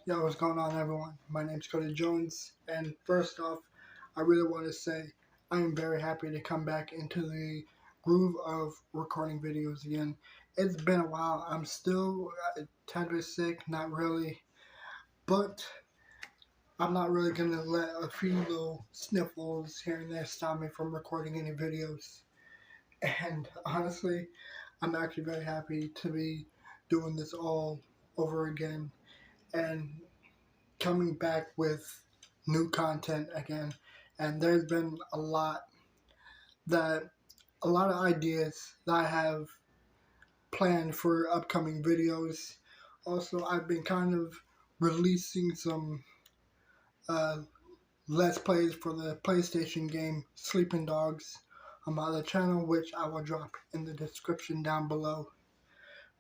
Yo, what's going on, everyone? My name's Cody Jones, and first off, I really want to say I am very happy to come back into the groove of recording videos again. It's been a while. I'm still a tad bit sick, not really, but I'm not really gonna let a few little sniffles here and there stop me from recording any videos. And honestly, I'm actually very happy to be doing this all over again and coming back with new content again. And there's been that a lot of ideas that I have planned for upcoming videos. Also, I've been kind of releasing some uh, let's plays for the PlayStation game Sleeping Dogs on my other channel, which I will drop in the description down below.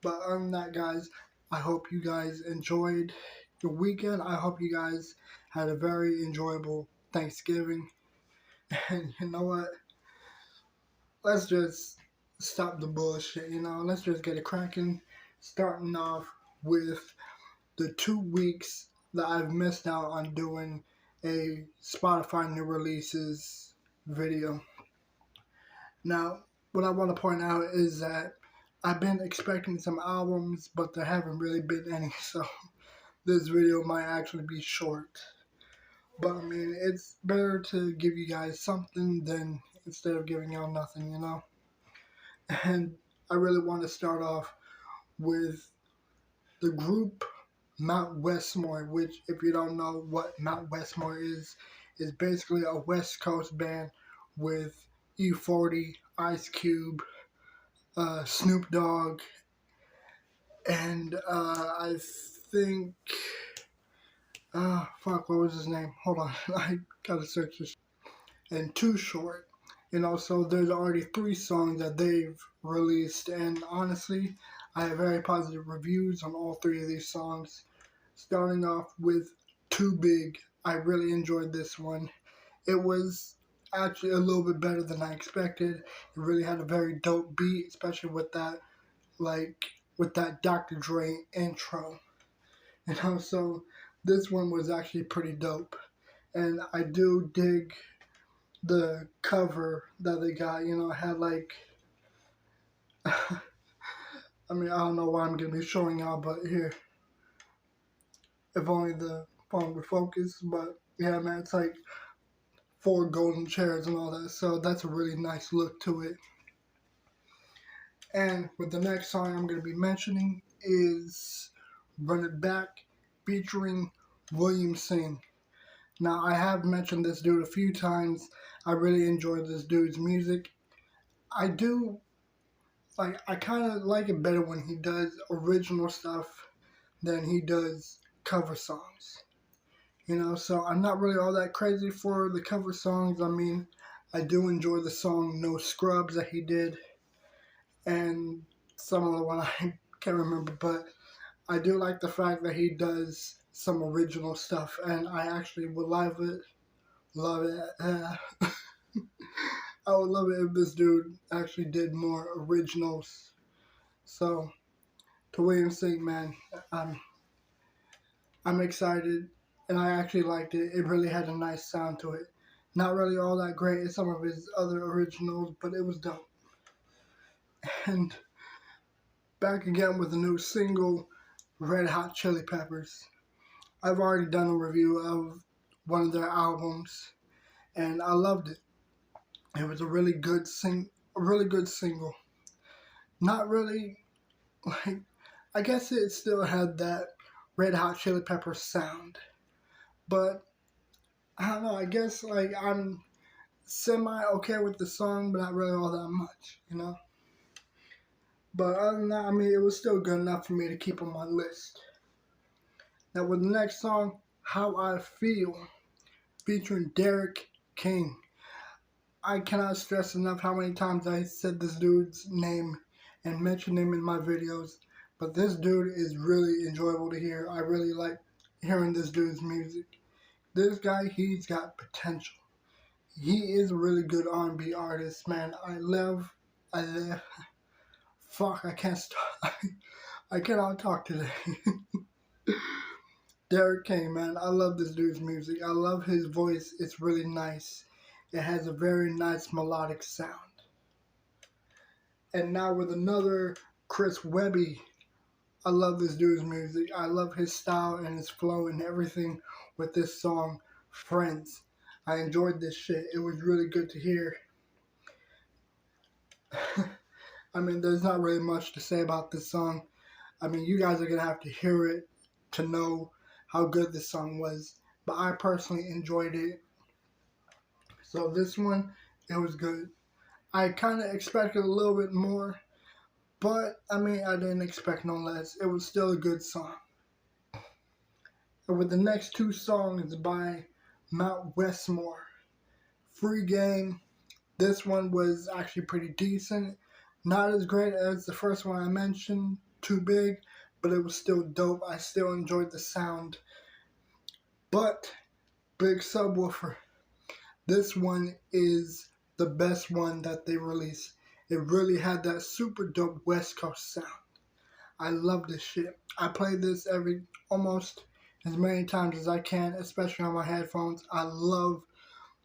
But other than that, guys, I hope you guys enjoyed your weekend. I hope you guys had a very enjoyable Thanksgiving. And you know what? Let's just stop the bullshit, Let's just get it cracking. Starting off with the 2 weeks that I've missed out on doing a Spotify new releases video. Now, what I want to point out is that I've been expecting some albums, but there haven't really been any, so this video might actually be short. But I mean, it's better to give you guys something than instead of giving y'all nothing. And I really want to start off with the group Mount Westmore, which, if you don't know what Mount Westmore is basically a West Coast band with E40, Ice Cube, Snoop Dogg, and I think, fuck, what was his name? Hold on, I gotta search this. And Too Short. And also, there's already 3 songs that they've released, and honestly, I have very positive reviews on all 3 of these songs. Starting off with Too Big, I really enjoyed this one. It was actually a little bit better than I expected. It really had a very dope beat, especially with that, with that Dr. Dre intro. And also, this one was actually pretty dope. And I do dig the cover that they got, it had I mean, I don't know why I'm going to be showing y'all, but here, if only the phone would focus, but yeah, man, it's like 4 golden chairs and all that, so that's a really nice look to it. And with the next song I'm going to be mentioning is Run It Back, featuring William Singh. Now, I have mentioned this dude a few times. I really enjoy this dude's music. I do, I kind of like it better when he does original stuff than he does cover songs. So I'm not really all that crazy for the cover songs. I mean, I do enjoy the song No Scrubs that he did, and some of the one I can't remember, but I do like the fact that he does some original stuff, and I actually would love it. I would love it if this dude actually did more originals. So, to William Singh, man, I'm excited, and I actually liked it. It really had a nice sound to it. Not really all that great as some of his other originals, but it was dope. And back again with a new single, Red Hot Chili Peppers. I've already done a review of one of their albums, and I loved it. It was a really good single. Not really like, I guess it still had that Red Hot Chili Peppers sound, but I don't know. I guess I'm semi okay with the song, but not really all that much. But other than that, I mean, it was still good enough for me to keep on my list. Now, with the next song, How I Feel, featuring Derek King. I cannot stress enough how many times I said this dude's name and mentioned him in my videos, but this dude is really enjoyable to hear. I really like hearing this dude's music. This guy, he's got potential. He is a really good R&B artist, man. I love, fuck, I can't stop. I cannot talk today. Derek King, man, I love this dude's music. I love his voice. It's really nice. It has a very nice melodic sound. And now with another Chris Webby, I love this dude's music. I love his style and his flow and everything with this song, Friends. I enjoyed this shit. It was really good to hear. I mean, there's not really much to say about this song. I mean, you guys are going to have to hear it to know how good this song was. But I personally enjoyed it. So this one, it was good. I kind of expected a little bit more. But, I mean, I didn't expect no less. It was still a good song. And with the next two songs by Mount Westmore, Free Game. This one was actually pretty decent. Not as great as the first one I mentioned, Too Big, but it was still dope. I still enjoyed the sound. But Big Subwoofer, this one is the best one that they released. It really had that super dope West Coast sound. I love this shit. I play this almost as many times as I can, especially on my headphones. I love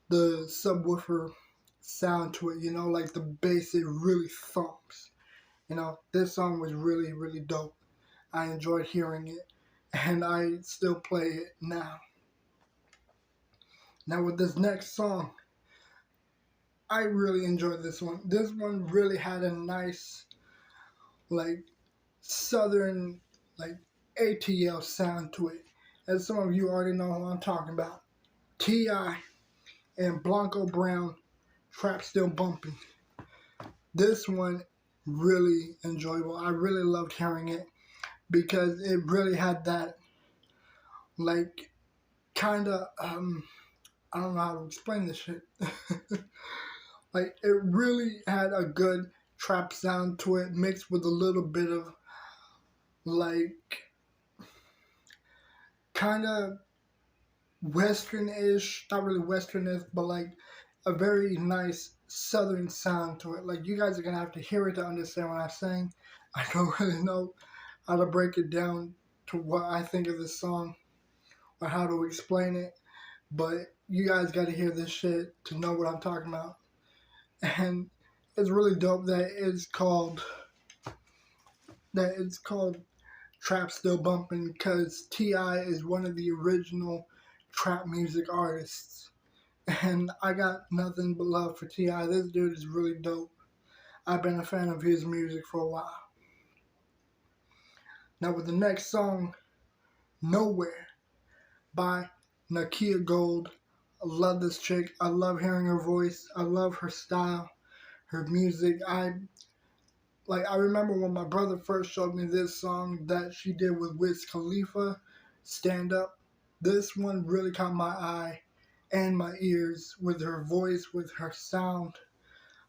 the subwoofer sound to it, like the bass, it really thumps. This song was really, really dope. I enjoyed hearing it, and I still play it now. Now with this next song, I really enjoyed this one. This one really had a nice, like, southern, like, ATL sound to it. As some of you already know who I'm talking about. T.I. and Blanco Brown, Trap Still Bumping. This one, really enjoyable. I really loved hearing it because it really had that, like, kind of, I don't know how to explain this shit. Like, it really had a good trap sound to it mixed with a little bit of, like, kind of Western-ish, not really Western-ish, but like a very nice Southern sound to it. Like, you guys are going to have to hear it to understand what I'm saying. I don't really know how to break it down to what I think of this song or how to explain it, but you guys got to hear this shit to know what I'm talking about. And it's really dope that it's called Trap Still Bumping because T.I. is one of the original trap music artists. And I got nothing but love for T.I. This dude is really dope. I've been a fan of his music for a while. Now with the next song, Nowhere by Nakia Gold. I love this chick. I love hearing her voice. I love her style, her music. I remember when my brother first showed me this song that she did with Wiz Khalifa, Stand Up. This one really caught my eye and my ears with her voice, with her sound.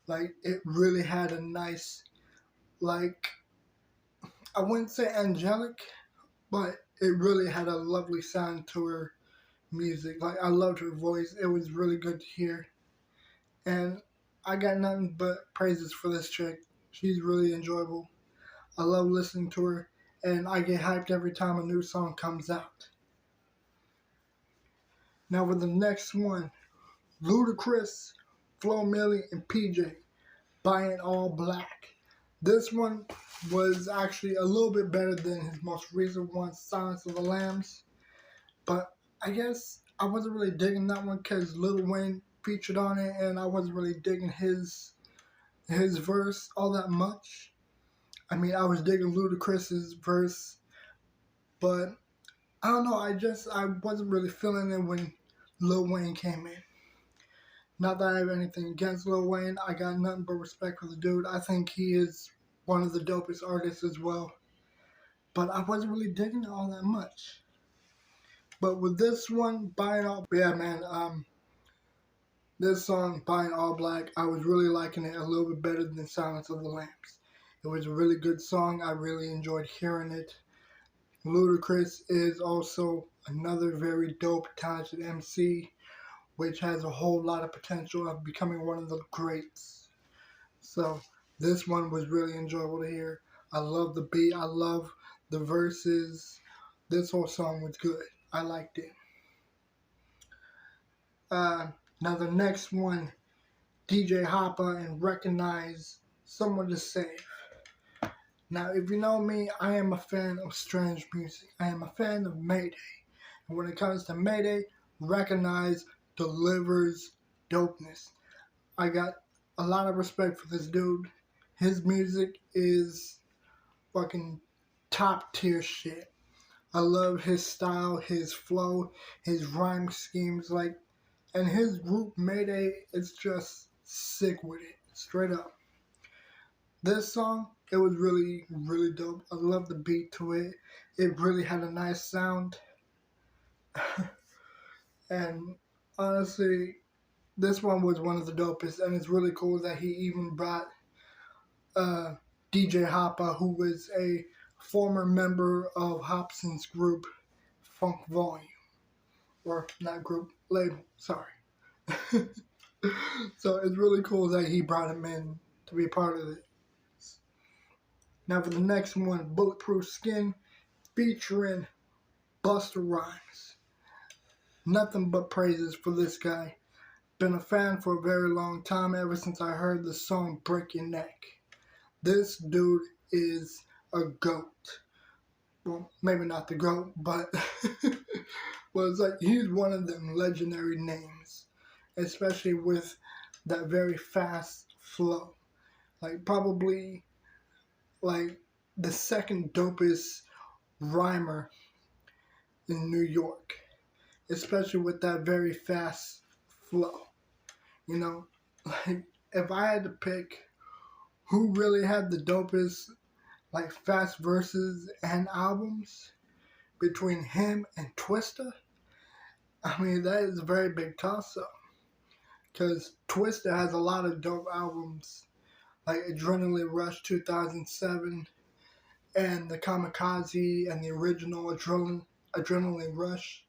Like, it really had a nice, like, I wouldn't say angelic, but it really had a lovely sound to her music. Like, I loved her voice. It was really good to hear. And I got nothing but praises for this chick. She's really enjoyable. I love listening to her, and I get hyped every time a new song comes out. Now with the next one, Ludacris, Flo Milli, and PJ, Buying All Black. This one was actually a little bit better than his most recent one, Silence of the Lambs. But I guess I wasn't really digging that one because Lil Wayne featured on it, and I wasn't really digging his verse all that much. I mean, I was digging Ludacris's verse, but I don't know, I wasn't really feeling it when Lil Wayne came in. Not that I have anything against Lil Wayne, I got nothing but respect for the dude. I think he is one of the dopest artists as well. But I wasn't really digging it all that much. But with this one, this song, Buying All Black, I was really liking it a little bit better than Silence of the Lambs. It was a really good song. I really enjoyed hearing it. Ludacris is also another very dope, talented MC, which has a whole lot of potential of becoming one of the greats. So this one was really enjoyable to hear. I love the beat. I love the verses. This whole song was good. I liked it. Now the next one, DJ Hopper and Recognize Someone to Save. Now, if you know me, I am a fan of strange music. I am a fan of Mayday. And when it comes to Mayday, Recognize delivers dopeness. I got a lot of respect for this dude. His music is fucking top tier shit. I love his style, his flow, his rhyme schemes, and his group Mayday is just sick with it, straight up. This song, it was really, really dope. I love the beat to it. It really had a nice sound. And honestly, this one was one of the dopest, and it's really cool that he even brought DJ Hoppa, who was a former member of Hobson's group, Funk Volume. Or not group, label, sorry. So it's really cool that he brought him in to be a part of it. Now for the next one, Bulletproof Skin, featuring Busta Rhymes. Nothing but praises for this guy. Been a fan for a very long time, ever since I heard the song Break Your Neck. This dude is a GOAT. Well, maybe not the GOAT, but well, it's like he's one of them legendary names, especially with that very fast flow. Like probably like the second dopest rhymer in New York, especially with that very fast flow. You know, like if I had to pick who really had the dopest like fast verses and albums between him and Twista, I mean that is a very big toss up. Because Twista has a lot of dope albums like Adrenaline Rush 2007 and the Kamikaze and the original Adrenaline Rush.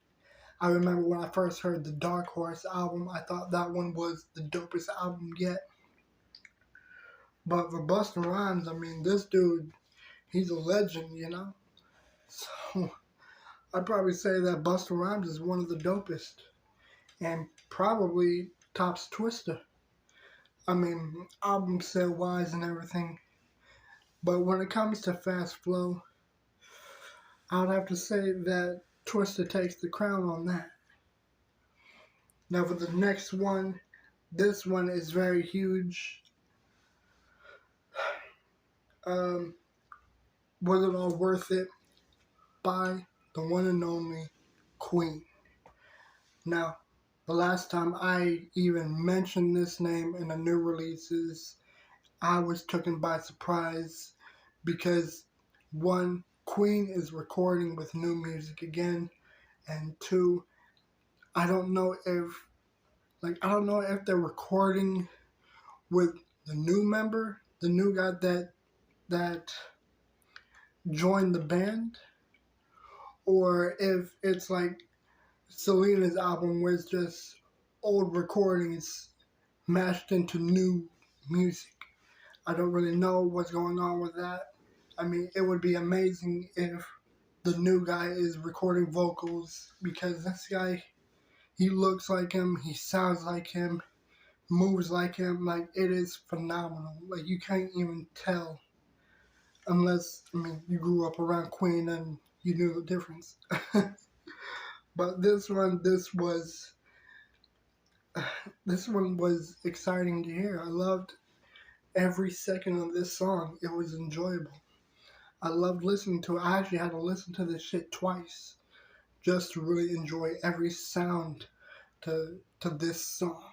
I remember when I first heard the Dark Horse album, I thought that one was the dopest album yet. But for Busta Rhymes, I mean, this dude, he's a legend, you know? So I'd probably say that Busta Rhymes is one of the dopest. And probably tops Twista. I mean, album sale wise and everything. But when it comes to fast flow, I would have to say that Twista takes the crown on that. Now for the next one, this one is very huge. Was It All Worth It by the one and only Queen. Now, the last time I even mentioned this name in the new releases, I was taken by surprise because one, Queen is recording with new music again, and two, I don't know if they're recording with the new member, the new guy that joined the band, or if it's like Selena's album where it's just old recordings mashed into new music. I don't really know what's going on with that. I mean, it would be amazing if the new guy is recording vocals, because this guy, he looks like him, he sounds like him, moves like him. Like, it is phenomenal. Like, you can't even tell unless, I mean, you grew up around Queen and you knew the difference. But this one was exciting to hear. I loved every second of this song. It was enjoyable. I loved listening to it. I actually had to listen to this shit twice just to really enjoy every sound to this song.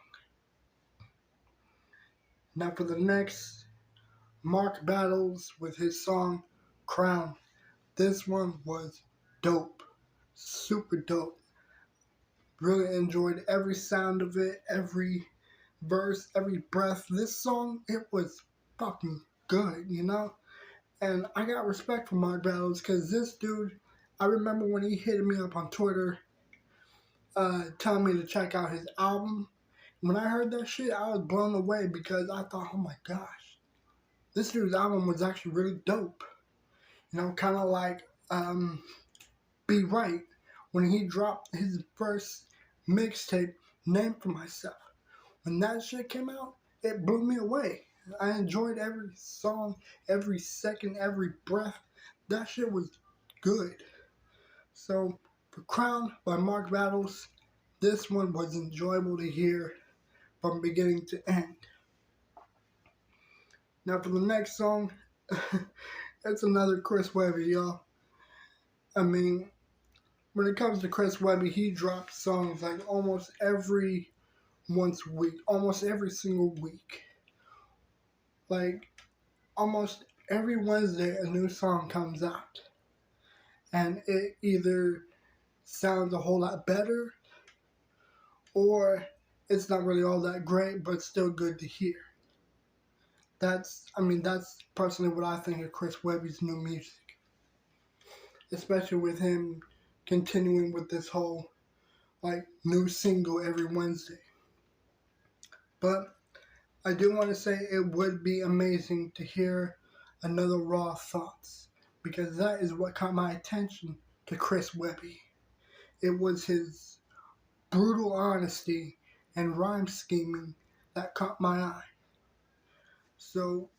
Now for the next, Mark Battles with his song Crown. This one was dope. Super dope. Really enjoyed every sound of it, every verse, every breath. This song, it was fucking good, you know? And I got respect for Mark Battles because this dude, I remember when he hit me up on Twitter telling me to check out his album. When I heard that shit, I was blown away because I thought, oh my gosh, this dude's album was actually really dope. You know, kind of like Be Right, when he dropped his first mixtape, Name for Myself. When that shit came out, it blew me away. I enjoyed every song, every second, every breath. That shit was good. So, for Crown by Mark Battles, this one was enjoyable to hear from beginning to end. Now for the next song, it's another Chris Webby, y'all. I mean, when it comes to Chris Webby, he drops songs like almost every almost every single week. Like, almost every Wednesday a new song comes out. And it either sounds a whole lot better or it's not really all that great, but still good to hear. That's personally what I think of Chris Webby's new music. Especially with him continuing with this whole, like, new single every Wednesday. But I do want to say it would be amazing to hear another Raw Thoughts, because that is what caught my attention to Chris Webby. It was his brutal honesty and rhyme scheming that caught my eye. So,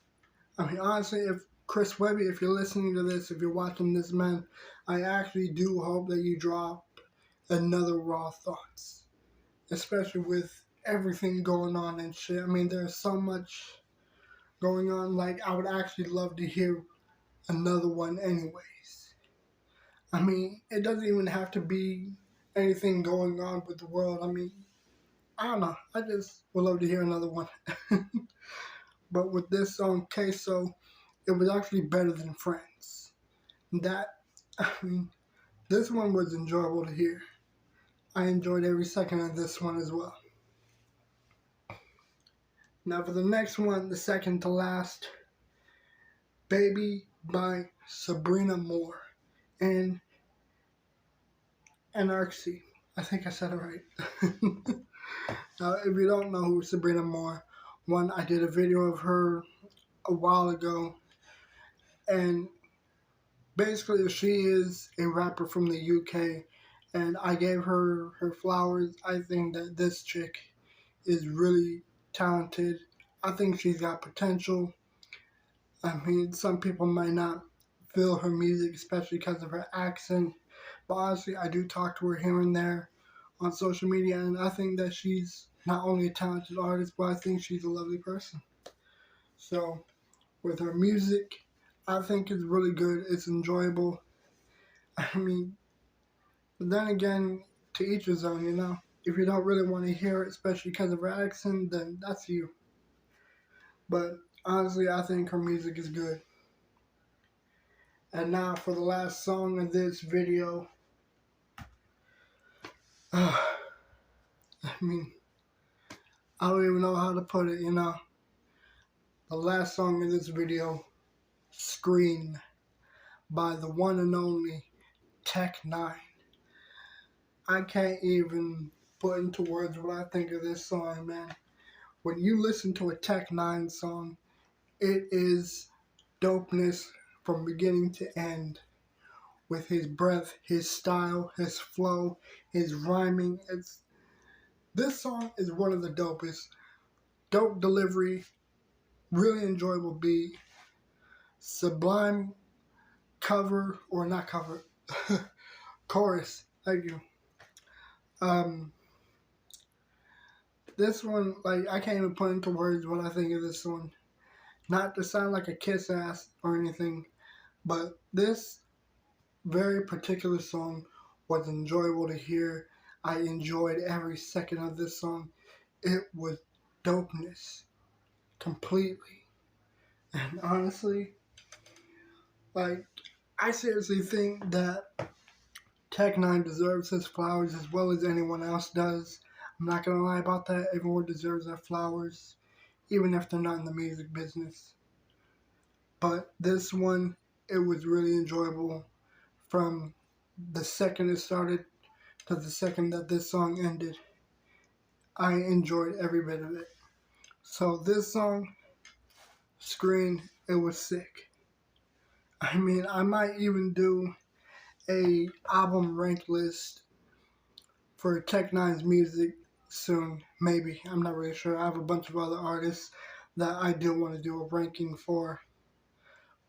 honestly, if Chris Webby, if you're listening to this, if you're watching this, man, I actually do hope that you drop another Raw Thoughts, especially with everything going on and shit. There's so much going on. Like, I would actually love to hear another one anyways. It doesn't even have to be anything going on with the world. I don't know. I just would love to hear another one. But with this song, Queso, it was actually better than Friends. This one was enjoyable to hear. I enjoyed every second of this one as well. Now for the next one, the second to last, Baby by Sabrina Moore and Anarchy. I think I said it right. Now, if you don't know who Sabrina Moore, I did a video of her a while ago, and basically she is a rapper from the UK, and I gave her her flowers. I think that this chick is really talented. I think she's got potential. Some people might not feel her music, especially because of her accent, but honestly, I do talk to her here and there on social media, and I think that she's not only a talented artist, but I think she's a lovely person. So, with her music, I think it's really good. It's enjoyable. But then again, to each his own, you know. If you don't really want to hear it, especially because of her accent, then that's you. But honestly, I think her music is good. And now for the last song of this video. I don't even know how to put it, you know. The last song in this video, Screen, by the one and only Tech 9. I can't even put into words what I think of this song, man. When you listen to a Tech 9 song, it is dopeness from beginning to end. With his breath, his style, his flow, his rhyming. This song is one of the dopest. Dope delivery, really enjoyable beat, sublime cover, or not cover, chorus. Thank you. This one, like, I can't even put into words what I think of this one. Not to sound like a kiss ass or anything, but this very particular song was enjoyable to hear. I enjoyed every second of this song. It was dopeness. Completely. And honestly, like, I seriously think that Tech 9 deserves his flowers as well as anyone else does. I'm not gonna lie about that. Everyone deserves their flowers, even if they're not in the music business. But this one, it was really enjoyable from the second it started to the second that this song ended. I enjoyed every bit of it. So this song, Screen, it was sick. I might even do a album rank list for Tech Nine's music soon. Maybe, I'm not really sure. I have a bunch of other artists that I do want to do a ranking for.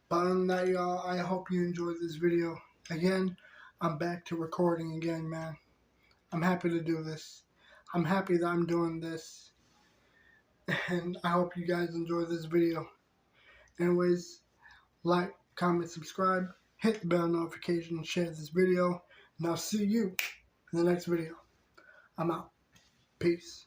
But other than that, y'all, I hope you enjoyed this video. Again, I'm back to recording again, man. I'm happy to do this. I'm happy that I'm doing this. And I hope you guys enjoy this video. Anyways, like, comment, subscribe, hit the bell notification, share this video, and I'll see you in the next video. I'm out. Peace.